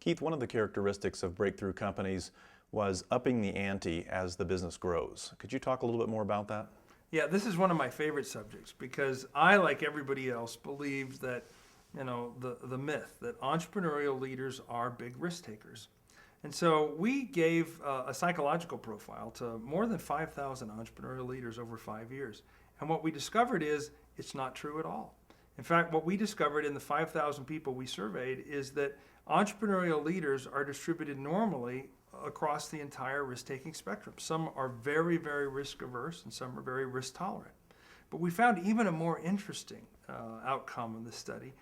Keith, one of the characteristics of breakthrough companies was upping the ante as the business grows. Could you talk a little bit more about that? Yeah, this is one of my favorite subjects because I, like everybody else, believe that, the myth that entrepreneurial leaders are big risk takers. And so we gave a psychological profile to more than 5,000 entrepreneurial leaders over 5 years. And what we discovered is it's not true at all. In fact, what we discovered in the 5,000 people we surveyed is that entrepreneurial leaders are distributed normally across the entire risk-taking spectrum. Some are very, very risk-averse and some are very risk-tolerant. But we found even a more interesting outcome in the study,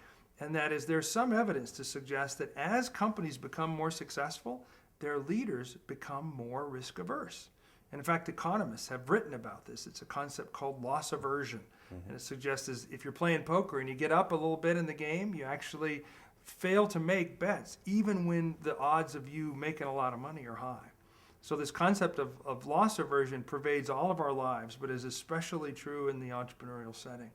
and that is there's some evidence to suggest that as companies become more successful, their leaders become more risk-averse. And in fact, economists have written about this. It's a concept called loss aversion. And it suggests is if you're playing poker and you get up a little bit in the game, you actually fail to make bets, even when the odds of you making a lot of money are high. So this concept of loss aversion pervades all of our lives, but is especially true in the entrepreneurial setting.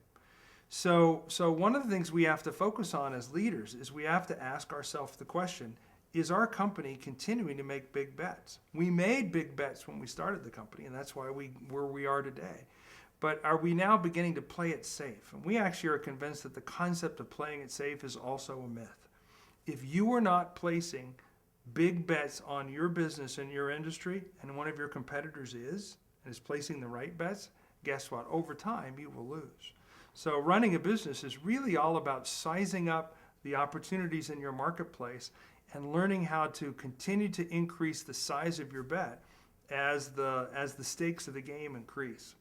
So one of the things we have to focus on as leaders is we have to ask ourselves the question, is our company continuing to make big bets? We made big bets when we started the company, and that's why where we are today. But are we now beginning to play it safe? And we actually are convinced that the concept of playing it safe is also a myth. If you are not placing big bets on your business and your industry, and one of your competitors is placing the right bets, guess what? Over time, you will lose. So running a business is really all about sizing up the opportunities in your marketplace and learning how to continue to increase the size of your bet as the stakes of the game increase.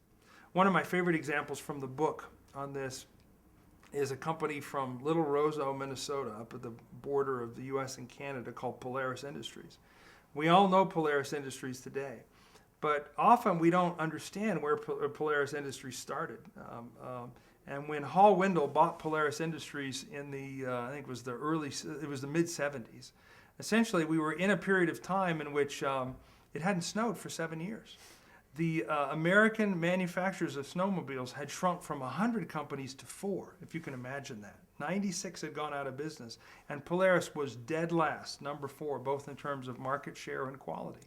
One of my favorite examples from the book on this is a company from Little Roseau, Minnesota, up at the border of the U.S. and Canada called Polaris Industries. We all know Polaris Industries today, but often we don't understand where Polaris Industries started. And when Hall Windle bought Polaris Industries in I think it was the mid-70s, essentially we were in a period of time in which it hadn't snowed for 7 years. The American manufacturers of snowmobiles had shrunk from 100 companies to 4, if you can imagine that. 96 had gone out of business, and Polaris was dead last, number 4, both in terms of market share and quality.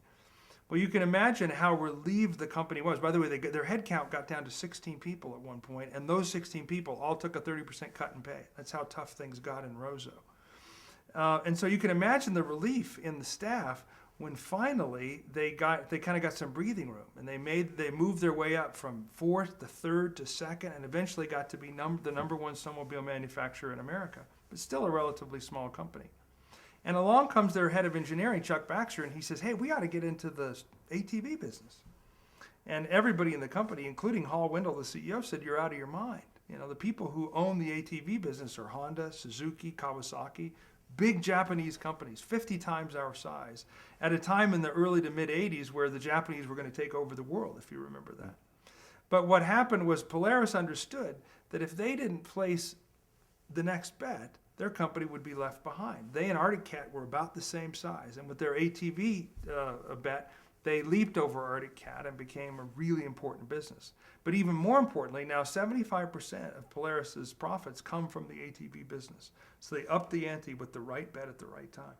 Well, you can imagine how relieved the company was. By the way, their headcount got down to 16 people at one point, and those 16 people all took a 30% cut in pay. That's how tough things got in Roseau. And so you can imagine the relief in the staff when finally they kind of got some breathing room, and they moved their way up from 4th to 3rd to 2nd, and eventually got to be the number 1 snowmobile manufacturer in America, but still a relatively small company. And along comes their head of engineering, Chuck Baxter, and he says, hey, we ought to get into the ATV business. And everybody in the company, including Hall Windle, the CEO, said, you're out of your mind. The people who own the ATV business are Honda, Suzuki, Kawasaki, big Japanese companies, 50 times our size, at a time in the early to mid-'80s where the Japanese were going to take over the world, if you remember that. But what happened was Polaris understood that if they didn't place the next bet, their company would be left behind. They and Arctic Cat were about the same size, and with their ATV bet, they leaped over Arctic Cat and became a really important business. But even more importantly, now 75% of Polaris's profits come from the ATV business. So they upped the ante with the right bet at the right time.